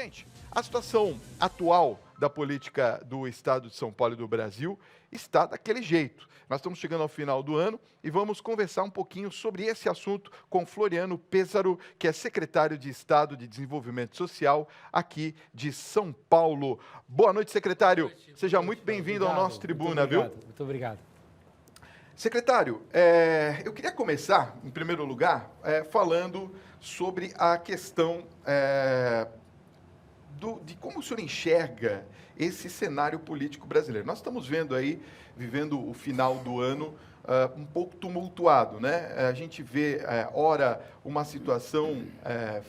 Gente, a situação atual da política do Estado de São Paulo e do Brasil está daquele jeito. Nós estamos chegando ao final do ano e vamos conversar um pouquinho sobre esse assunto com Floriano Pêssaro, que é secretário de Estado de Desenvolvimento Social aqui de São Paulo. Boa noite, secretário. Seja muito bem-vindo ao nosso Tribuna, viu? Muito obrigado. Secretário, eu queria começar, em primeiro lugar, falando sobre a questão de como o senhor enxerga esse cenário político brasileiro. Nós estamos vivendo o final do ano um pouco tumultuado, né? A gente vê, ora, uma situação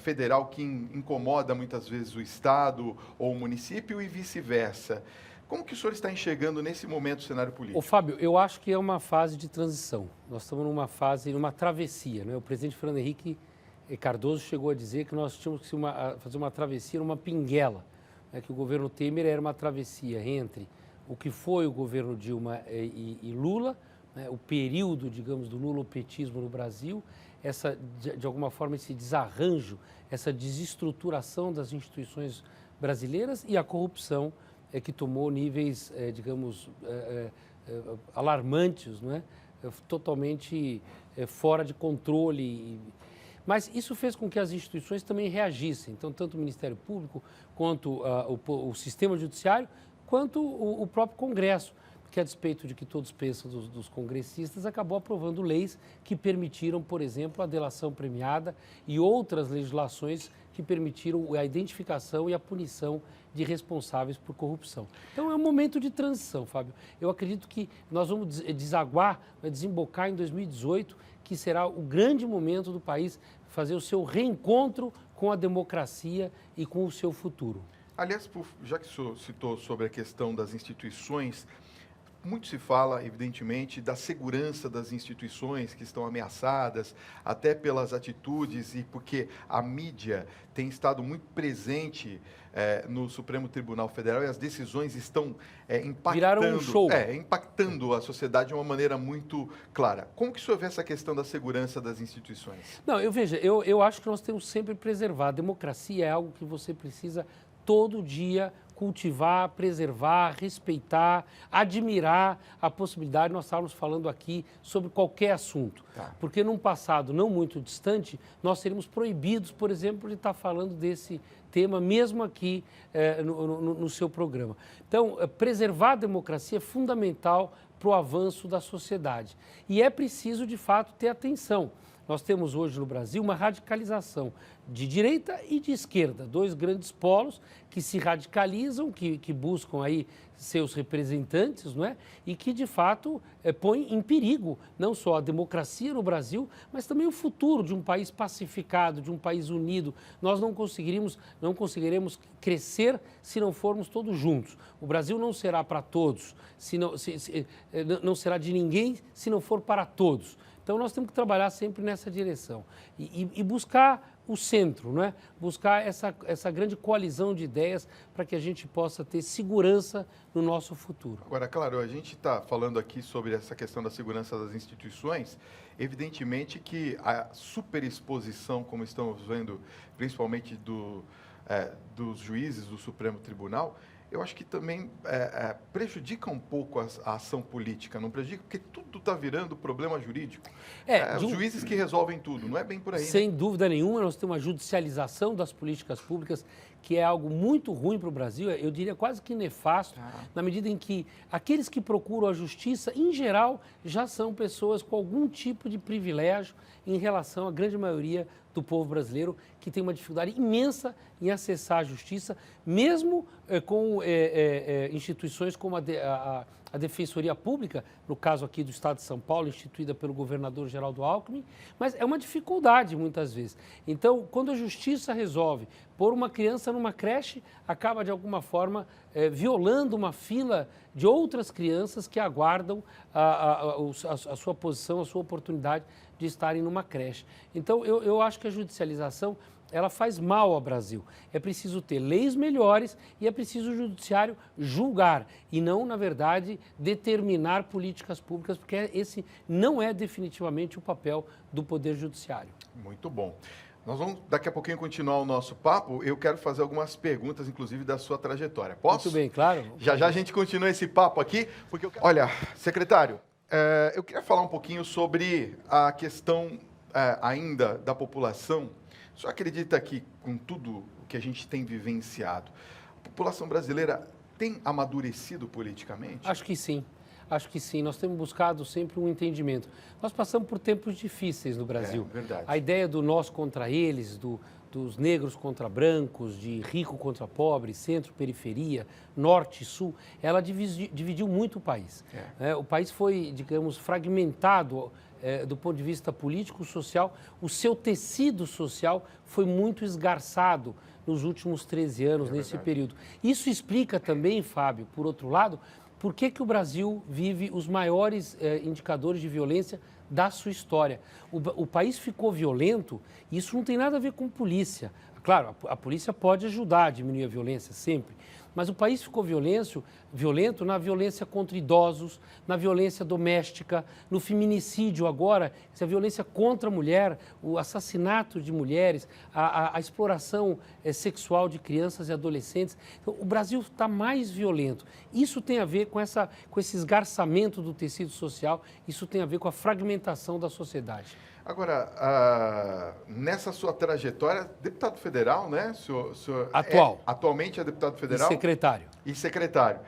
federal que incomoda muitas vezes o Estado ou o município e vice-versa. Como que o senhor está enxergando nesse momento o cenário político? Ô, Fábio, eu acho que é uma fase de transição. Nós estamos numa travessia, né? O presidente Fernando Henrique Cardoso chegou a dizer que nós tínhamos que fazer uma travessia numa pinguela, né? Que o governo Temer era uma travessia entre o que foi o governo Dilma e Lula, né? O período, digamos, do lulopetismo no Brasil, de alguma forma, esse desarranjo, essa desestruturação das instituições brasileiras e a corrupção que tomou níveis, digamos, alarmantes, não é? Totalmente fora de controle. Mas isso fez com que as instituições também reagissem. Então, tanto o Ministério Público, quanto o sistema judiciário, quanto o próprio Congresso, que a despeito de que todos pensam dos congressistas, acabou aprovando leis que permitiram, por exemplo, a delação premiada e outras legislações que permitiram a identificação e a punição de responsáveis por corrupção. Então, é um momento de transição, Fábio. Eu acredito que nós vamos desembocar em 2018, que será o grande momento do país fazer o seu reencontro com a democracia e com o seu futuro. Aliás, já que o senhor citou sobre a questão das instituições, muito se fala, evidentemente, da segurança das instituições que estão ameaçadas, até pelas atitudes e porque a mídia tem estado muito presente no Supremo Tribunal Federal e as decisões estão Viraram um show. Impactando a sociedade de uma maneira muito clara. Como que o senhor vê essa questão da segurança das instituições? Não, eu acho que nós temos sempre que preservar. A democracia é algo que você precisa todo dia cultivar, preservar, respeitar, admirar a possibilidade, nós estávamos falando aqui sobre qualquer assunto. Tá. Porque num passado não muito distante, nós seríamos proibidos, por exemplo, de estar falando desse tema, mesmo aqui no seu programa. Então, preservar a democracia é fundamental para o avanço da sociedade. E é preciso, de fato, ter atenção. Nós temos hoje no Brasil uma radicalização de direita e de esquerda, dois grandes polos que se radicalizam, que buscam aí seus representantes, não é? E que, de fato, põem em perigo não só a democracia no Brasil, mas também o futuro de um país pacificado, de um país unido. Nós não conseguiremos crescer se não formos todos juntos. O Brasil não será para todos, não será de ninguém se não for para todos. Então, nós temos que trabalhar sempre nessa direção e buscar o centro, não é? Buscar essa grande coalizão de ideias para que a gente possa ter segurança no nosso futuro. Agora, claro, a gente está falando aqui sobre essa questão da segurança das instituições. Evidentemente que a superexposição, como estamos vendo, principalmente dos juízes do Supremo Tribunal, eu acho que também prejudica um pouco a ação política, não prejudica? Porque tudo está virando problema jurídico. Os juízes que resolvem tudo, não é bem por aí, sem né? dúvida nenhuma, nós temos uma judicialização das políticas públicas que é algo muito ruim para o Brasil, eu diria quase que nefasto, na medida em que aqueles que procuram a justiça, em geral, já são pessoas com algum tipo de privilégio em relação à grande maioria do povo brasileiro, que tem uma dificuldade imensa em acessar a justiça, mesmo com instituições como a Defensoria Pública, no caso aqui do Estado de São Paulo, instituída pelo governador Geraldo Alckmin, mas é uma dificuldade muitas vezes. Então, quando a justiça resolve pôr uma criança numa creche, acaba de alguma forma violando uma fila de outras crianças que aguardam a sua posição, a sua oportunidade de estarem numa creche. Então, eu acho que a judicialização ela faz mal ao Brasil. É preciso ter leis melhores e é preciso o judiciário julgar e não, na verdade, determinar políticas públicas, porque esse não é definitivamente o papel do Poder Judiciário. Muito bom. Nós vamos daqui a pouquinho continuar o nosso papo. Eu quero fazer algumas perguntas, inclusive, da sua trajetória. Posso? Muito bem, claro. Já já a gente continua esse papo aqui, porque eu quero... Olha, secretário, eu queria falar um pouquinho sobre a questão ainda da população. O senhor acredita que, com tudo o que a gente tem vivenciado, a população brasileira tem amadurecido politicamente? Acho que sim. Acho que sim. Nós temos buscado sempre um entendimento. Nós passamos por tempos difíceis no Brasil. Verdade. A ideia do nós contra eles, dos negros contra brancos, de rico contra pobre, centro, periferia, norte e sul, ela dividiu muito o país. O país foi, digamos, fragmentado do ponto de vista político, social. O seu tecido social foi muito esgarçado nos últimos 13 anos, nesse período. Isso explica também, Fábio, por outro lado, por que o Brasil vive os maiores indicadores de violência da sua história. O país ficou violento e isso não tem nada a ver com polícia. Claro, a polícia pode ajudar a diminuir a violência sempre, mas o país ficou violento na violência contra idosos, na violência doméstica, no feminicídio agora, essa violência contra a mulher, o assassinato de mulheres, a exploração sexual de crianças e adolescentes. Então, o Brasil está mais violento. Isso tem a ver com esse esgarçamento do tecido social, isso tem a ver com a fragmentação da sociedade. Agora, nessa sua trajetória, deputado federal, né? Atualmente é deputado federal? E secretário. E secretário.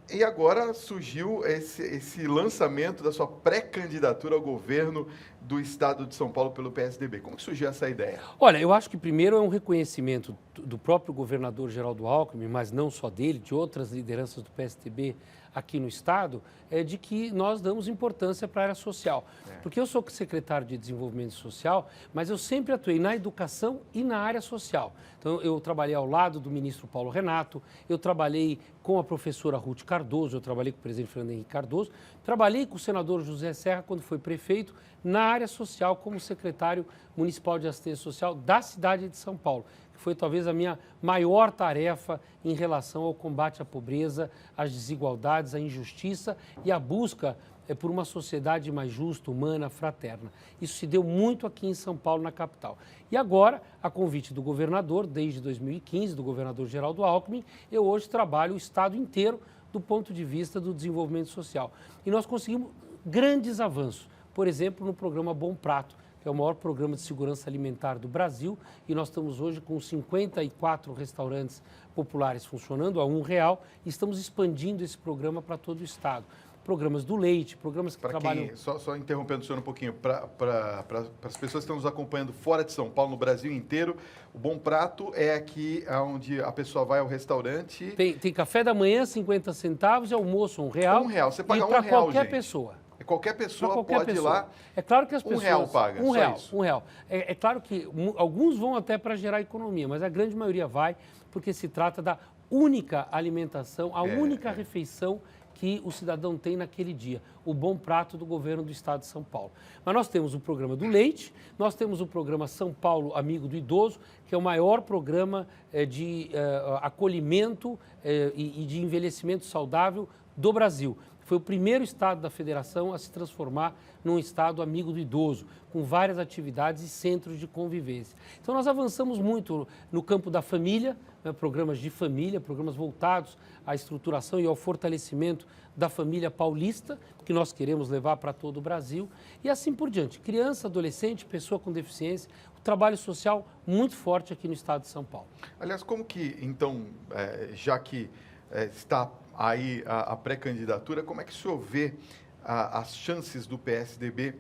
E agora surgiu esse lançamento da sua pré-candidatura ao governo do Estado de São Paulo pelo PSDB. Como que surgiu essa ideia? Olha, eu acho que primeiro é um reconhecimento do próprio governador Geraldo Alckmin, mas não só dele, de outras lideranças do PSDB aqui no Estado, de que nós damos importância para a área social. Porque eu sou secretário de Desenvolvimento Social, mas eu sempre atuei na educação e na área social. Então, eu trabalhei ao lado do ministro Paulo Renato, eu trabalhei com a professora Ruth Cardoso, eu trabalhei com o presidente Fernando Henrique Cardoso, trabalhei com o senador José Serra quando foi prefeito na área social como secretário municipal de assistência social da cidade de São Paulo, que foi talvez a minha maior tarefa em relação ao combate à pobreza, às desigualdades, à injustiça e à busca por uma sociedade mais justa, humana, fraterna. Isso se deu muito aqui em São Paulo, na capital. E agora, a convite do governador, desde 2015, do governador Geraldo Alckmin, eu hoje trabalho o Estado inteiro do ponto de vista do desenvolvimento social. E nós conseguimos grandes avanços, por exemplo, no programa Bom Prato, que é o maior programa de segurança alimentar do Brasil, e nós estamos hoje com 54 restaurantes populares funcionando a R$1, e estamos expandindo esse programa para todo o Estado. Programas do leite, programas que trabalham... Só interrompendo o senhor um pouquinho, para as pessoas que estão nos acompanhando fora de São Paulo, no Brasil inteiro, o Bom Prato é aqui onde a pessoa vai ao restaurante... Tem café da manhã, 50 centavos, e almoço, R$1. R$1, você paga R$1, para qualquer pessoa. Qualquer pessoa pode ir lá. É claro que as pessoas... R$1 paga, R$1. É claro que alguns vão até para gerar economia, mas a grande maioria vai porque se trata da única alimentação, a única refeição que o cidadão tem naquele dia, o Bom Prato do governo do Estado de São Paulo. Mas nós temos o programa do leite, nós temos o programa São Paulo Amigo do Idoso, que é o maior programa de acolhimento e de envelhecimento saudável do Brasil. Foi o primeiro estado da federação a se transformar num estado amigo do idoso, com várias atividades e centros de convivência. Então, nós avançamos muito no campo da família, programas de família, programas voltados à estruturação e ao fortalecimento da família paulista, que nós queremos levar para todo o Brasil, e assim por diante. Criança, adolescente, pessoa com deficiência, o trabalho social muito forte aqui no estado de São Paulo. Aliás, como que, então, já que está aí a pré-candidatura, como é que o senhor vê as chances do PSDB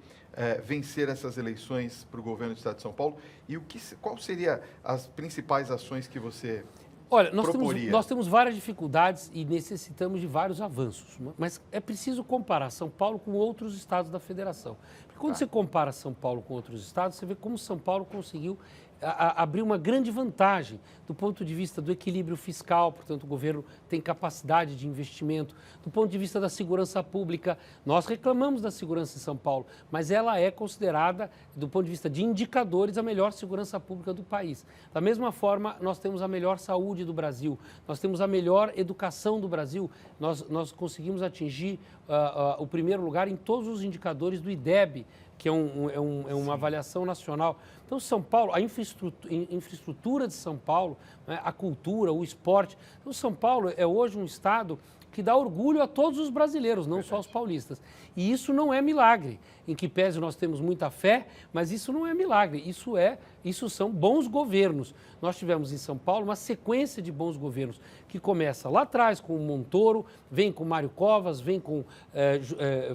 vencer essas eleições para o governo do Estado de São Paulo? E qual seriam as principais ações que você proporia? Nós temos várias dificuldades e necessitamos de vários avanços, mas é preciso comparar São Paulo com outros estados da federação. Porque quando você compara São Paulo com outros estados, você vê como São Paulo conseguiu abrir uma grande vantagem do ponto de vista do equilíbrio fiscal, portanto, o governo tem capacidade de investimento. Do ponto de vista da segurança pública, nós reclamamos da segurança em São Paulo, mas ela é considerada, do ponto de vista de indicadores, a melhor segurança pública do país. Da mesma forma, nós temos a melhor saúde do Brasil, nós temos a melhor educação do Brasil, nós conseguimos atingir o primeiro lugar em todos os indicadores do IDEB, que é uma avaliação nacional. Então, São Paulo, a infraestrutura de São Paulo, né, a cultura, o esporte. Então, São Paulo é hoje um estado que dá orgulho a todos os brasileiros, não só aos paulistas. E isso não é milagre, em que pese nós temos muita fé, mas isso não é milagre, isso são bons governos. Nós tivemos em São Paulo uma sequência de bons governos, que começa lá atrás com o Montoro, vem com Mário Covas, vem com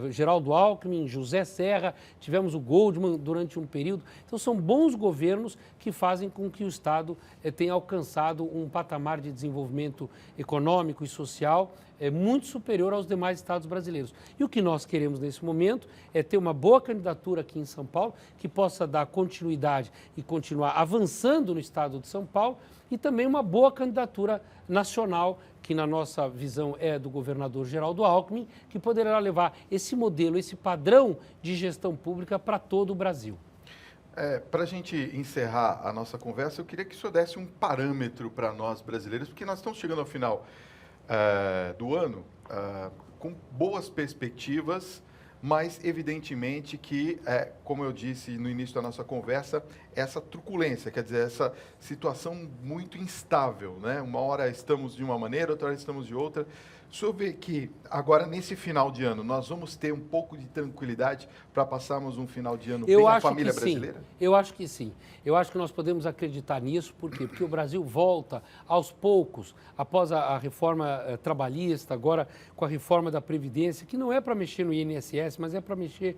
Geraldo Alckmin, José Serra, tivemos o Goldman durante um período. Então são bons governos que fazem com que o Estado tenha alcançado um patamar de desenvolvimento econômico e social muito superior aos demais estados brasileiros. E o que nós queremos nesse momento é ter uma boa candidatura aqui em São Paulo, que possa dar continuidade e continuar avançando no estado de São Paulo, e também uma boa candidatura nacional, que na nossa visão é do governador Geraldo Alckmin, que poderá levar esse modelo, esse padrão de gestão pública para todo o Brasil. Para a gente encerrar a nossa conversa, eu queria que o senhor desse um parâmetro para nós brasileiros, porque nós estamos chegando ao final do ano com boas perspectivas, mas evidentemente que, como eu disse no início da nossa conversa, essa truculência, quer dizer, essa situação muito instável, né? Uma hora estamos de uma maneira, outra hora estamos de outra. O senhor vê que agora, nesse final de ano, nós vamos ter um pouco de tranquilidade para passarmos um final de ano bem a família brasileira? Eu acho que sim. Eu acho que nós podemos acreditar nisso. Por quê? Porque o Brasil volta aos poucos, após a reforma trabalhista, agora com a reforma da Previdência, que não é para mexer no INSS, mas é para mexer,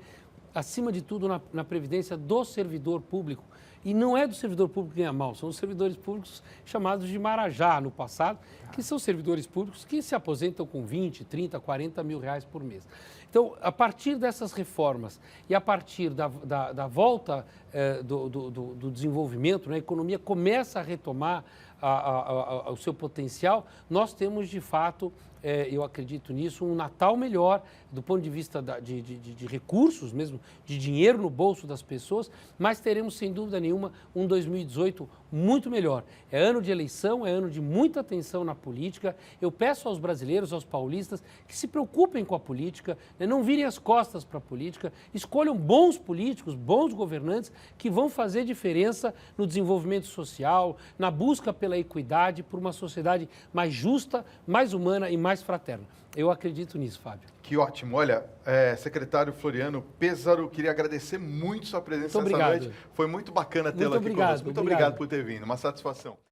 acima de tudo, na Previdência do servidor público. E não é do servidor público que ganha mal, são os servidores públicos chamados de Marajá no passado, que são servidores públicos que se aposentam com 20, 30, 40 mil reais por mês. Então, a partir dessas reformas e a partir da volta do desenvolvimento, né, a economia começa a retomar o seu potencial, nós temos, de fato, eu acredito nisso, um Natal melhor do ponto de vista de recursos mesmo, de dinheiro no bolso das pessoas, mas teremos, sem dúvida nenhuma, um 2018 muito melhor. É ano de eleição, é ano de muita atenção na política. Eu peço aos brasileiros, aos paulistas, que se preocupem com a política, né, não virem as costas para a política, escolham bons políticos, bons governantes, que vão fazer diferença no desenvolvimento social, na busca pela equidade, por uma sociedade mais justa, mais humana e mais fraterna. Eu acredito nisso, Fábio. Que ótimo. Olha, secretário Floriano Pêssaro, queria agradecer muito sua presença nessa noite. Foi muito bacana tê-lo aqui conosco. Muito obrigado por ter vindo. Uma satisfação.